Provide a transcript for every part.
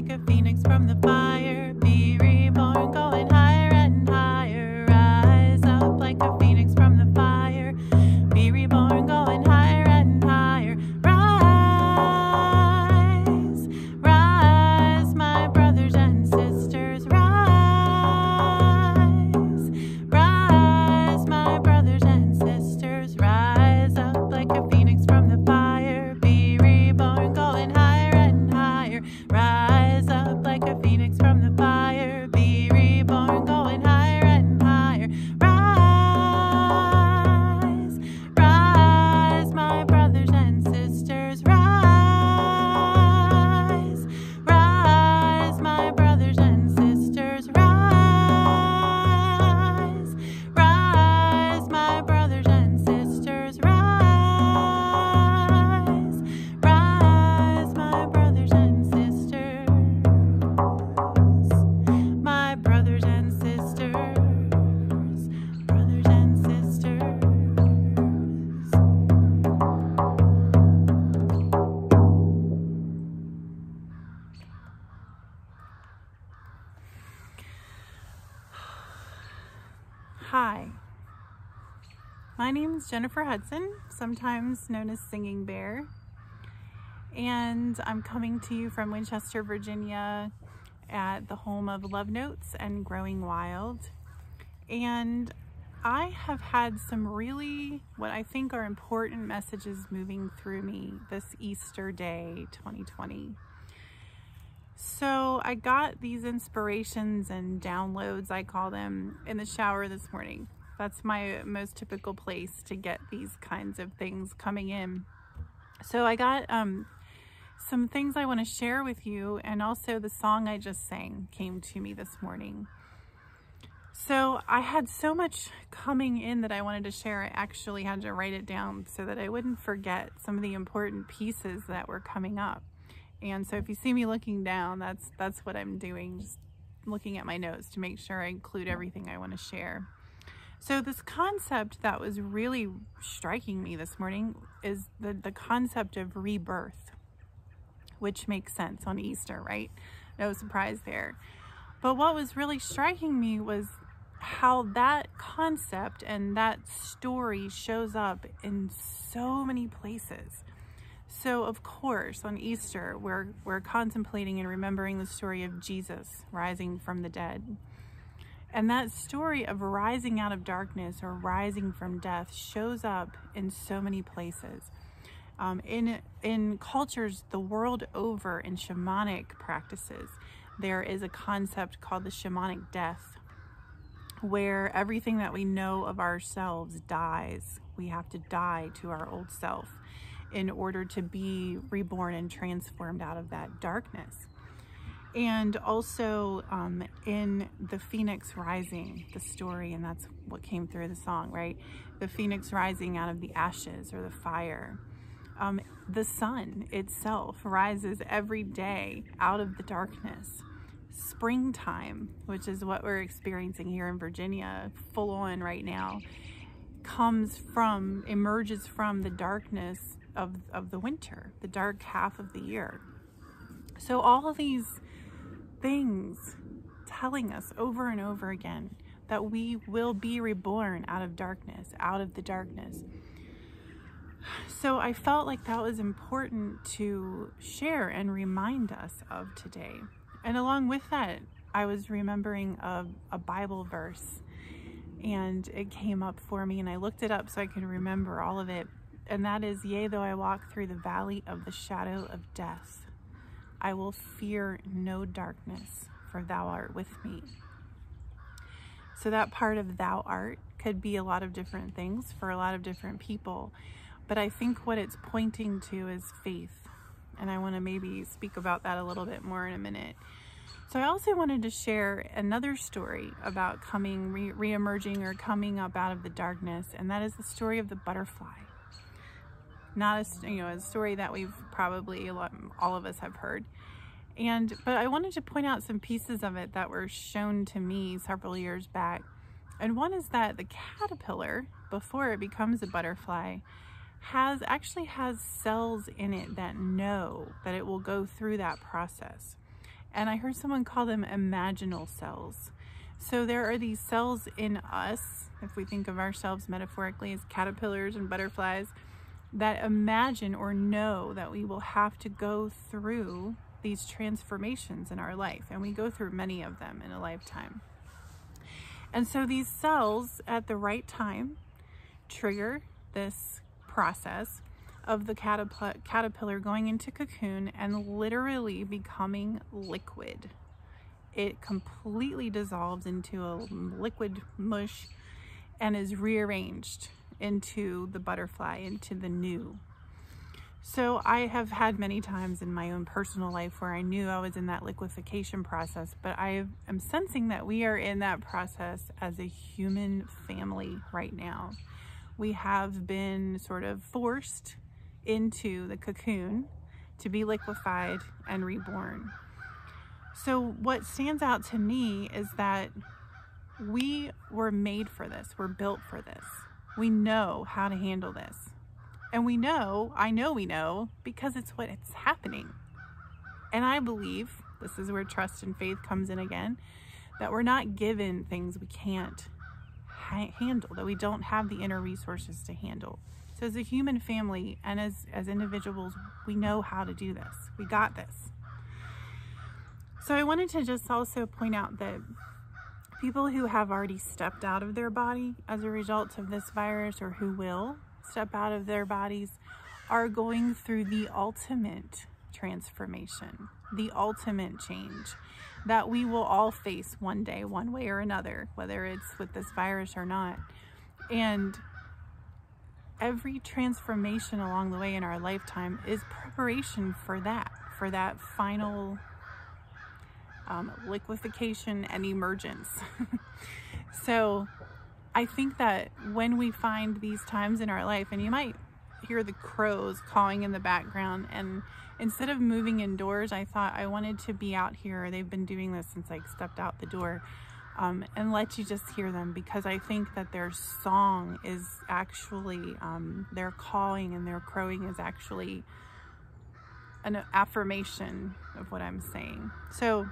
like a phoenix from the fire. Be reborn, going higher and higher. Rise up like a phoenix from the fire. Be reborn, going higher and higher. Rise, rise, my brothers and sisters. Rise, rise, my brothers and sisters. Rise up like a phoenix from the fire. Be reborn, going higher and higher. Rise up like a phoenix from the fire. Be reborn, going higher and higher. Rise, rise, my brothers and sisters. Rise, rise, my brothers and sisters. Rise, rise, my brothers and sisters. Rise, rise, my brothers and sisters. My brothers and sisters. Brothers and sisters. Hi, my name is Jennifer Hudson, sometimes known as Singing Bear, and I'm coming to you from Winchester, Virginia, at the home of Love Notes and Growing Wild. And I have had some really, what I think are important messages moving through me this Easter Day 2020. So I got these inspirations and downloads, I call them, in the shower this morning. That's my most typical place to get these kinds of things coming in. So I got some things I want to share with you, and also the song I just sang came to me this morning. So I had so much coming in that I wanted to share. I actually had to write it down so that I wouldn't forget some of the important pieces that were coming up. And so if you see me looking down, that's what I'm doing, just looking at my notes to make sure I include everything I want to share. So this concept that was really striking me this morning is the concept of rebirth, which makes sense on Easter, right? No surprise there. But what was really striking me was how that concept and that story shows up in so many places. So of course, on Easter, we're contemplating and remembering the story of Jesus rising from the dead. And that story of rising out of darkness or rising from death shows up in so many places. In cultures the world over, in shamanic practices, there is a concept called the shamanic death, where everything that we know of ourselves dies. We have to die to our old self in order to be reborn and transformed out of that darkness. And also in the Phoenix Rising, the story, and that's what came through the song, right? The Phoenix rising out of the ashes or the fire. The sun itself rises every day out of the darkness. Springtime, which is what we're experiencing here in Virginia, full on right now, emerges from the darkness of the winter, the dark half of the year. So all of these things telling us over and over again that we will be reborn out of darkness, out of the darkness. So I felt like that was important to share and remind us of today. And along with that, I was remembering a Bible verse, and it came up for me, and I looked it up so I could remember all of it. And that is, yea, though I walk through the valley of the shadow of death, I will fear no darkness, for thou art with me. So that part of thou art could be a lot of different things for a lot of different people. But I think what it's pointing to is faith. And I want to maybe speak about that a little bit more in a minute. So I also wanted to share another story about re-emerging or coming up out of the darkness. And that is the story of the butterfly. Not a story that we've probably, all of us have heard. But I wanted to point out some pieces of it that were shown to me several years back. And one is that the caterpillar, before it becomes a butterfly, actually has cells in it that know that it will go through that process. And I heard someone call them imaginal cells. So there are these cells in us, if we think of ourselves metaphorically as caterpillars and butterflies, that imagine or know that we will have to go through these transformations in our life. And we go through many of them in a lifetime. And so these cells at the right time trigger this process of the caterpillar going into cocoon and literally becoming liquid. It completely dissolves into a liquid mush and is rearranged into the butterfly, into the new. So I have had many times in my own personal life where I knew I was in that liquefaction process, but I am sensing that we are in that process as a human family right now. We have been sort of forced into the cocoon to be liquefied and reborn. So what stands out to me is that we were made for this. We're built for this. We know how to handle this. And we know, I know we know, because it's happening. And I believe, this is where trust and faith comes in again, that we're not given things we can't handle, that we don't have the inner resources to handle. So as a human family and as individuals, we know how to do this. We got this. So I wanted to just also point out that people who have already stepped out of their body as a result of this virus, or who will step out of their bodies, are going through the ultimate transformation, the ultimate change that we will all face one day, one way or another, whether it's with this virus or not. And every transformation along the way in our lifetime is preparation for that final liquefaction and emergence. So I think that when we find these times in our life, and you might hear the crows cawing in the background, and instead of moving indoors, I thought I wanted to be out here. They've been doing this since I stepped out the door, and let you just hear them, because I think that their song is actually, their cawing and their crowing is actually an affirmation of what I'm saying. So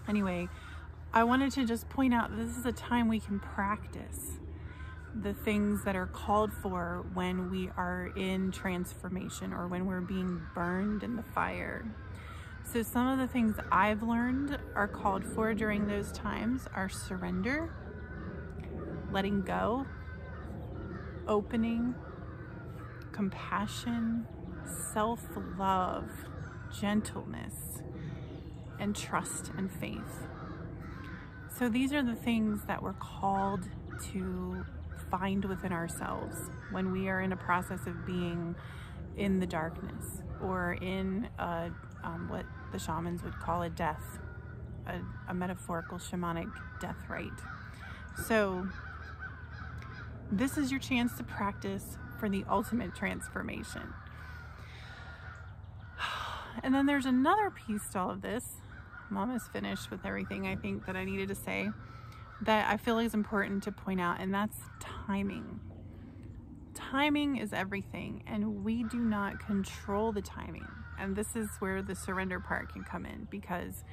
anyway, I wanted to just point out that this is a time we can practice the things that are called for when we are in transformation, or when we're being burned in the fire. So some of the things I've learned are called for during those times are surrender, letting go, opening, compassion, self-love, gentleness, and trust and faith. So these are the things that we're called to find within ourselves when we are in a process of being in the darkness, or in what the shamans would call a death, a metaphorical shamanic death rite. So this is your chance to practice for the ultimate transformation. And then there's another piece to all of this. I'm almost finished with everything I think that I needed to say, that I feel is important to point out, and that's timing. Timing is everything, and we do not control the timing. And this is where the surrender part can come in, because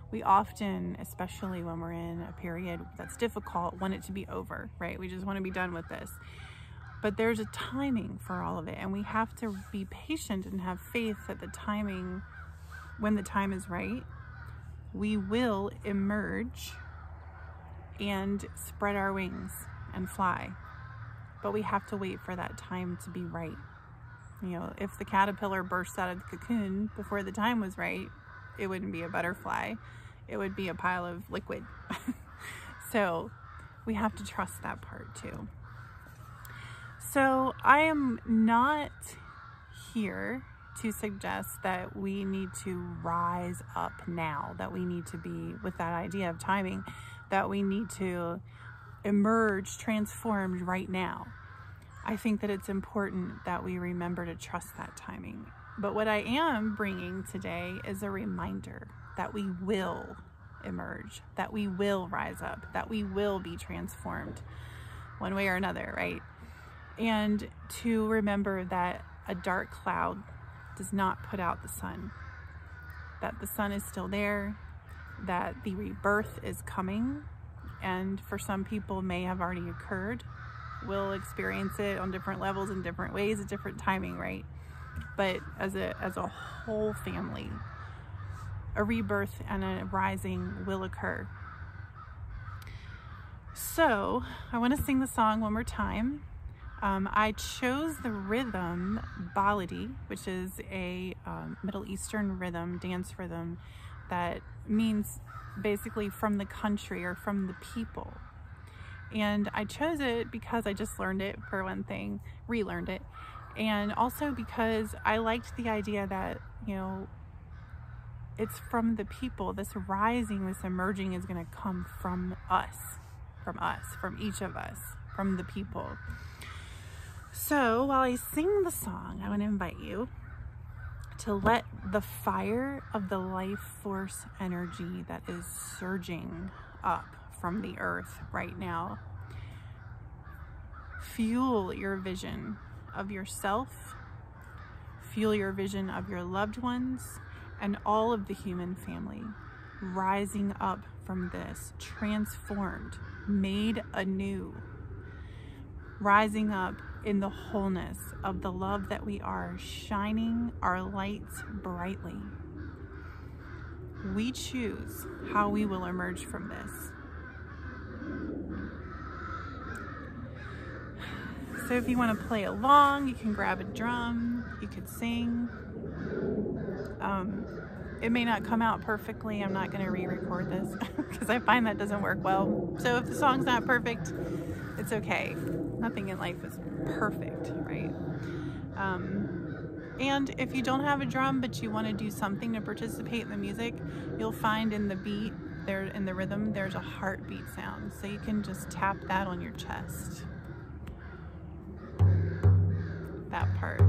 we often, especially when we're in a period that's difficult, want it to be over, right? We just want to be done with this. But there's a timing for all of it, and we have to be patient and have faith that the timing, when the time is right, we will emerge and spread our wings and fly. But we have to wait for that time to be right. You know, if the caterpillar bursts out of the cocoon before the time was right, it wouldn't be a butterfly. It would be a pile of liquid. So we have to trust that part too. So I am not here to suggest that we need to rise up now, that we need to be, with that idea of timing, that we need to emerge transformed right now. I think that it's important that we remember to trust that timing. But what I am bringing today is a reminder that we will emerge, that we will rise up, that we will be transformed one way or another, right? And to remember that a dark cloud does not put out the sun, that the sun is still there, that the rebirth is coming, and for some people may have already occurred. We'll experience it on different levels in different ways at different timing, right? But as a whole family, a rebirth and a rising will occur. So I want to sing the song one more time. I chose the rhythm Baladi, which is a Middle Eastern rhythm, dance rhythm, that means basically from the country or from the people. And I chose it because I just learned it, for one thing, relearned it. And also because I liked the idea that, you know, it's from the people. This rising, this emerging is going to come from us, from each of us, from the people. So while I sing the song, I want to invite you to let the fire of the life force energy that is surging up from the earth right now fuel your vision of yourself, fuel your vision of your loved ones, and all of the human family rising up from this, transformed, made anew, rising up in the wholeness of the love that we are, shining our lights brightly. We choose how we will emerge from this. So if you want to play along, you can grab a drum, you could sing. It may not come out perfectly. I'm not going to re-record this because I find that doesn't work well. So if the song's not perfect, it's okay. Nothing in life is perfect, right? And if you don't have a drum, but you want to do something to participate in the music, you'll find in the beat, there in the rhythm, there's a heartbeat sound. So you can just tap that on your chest. That part.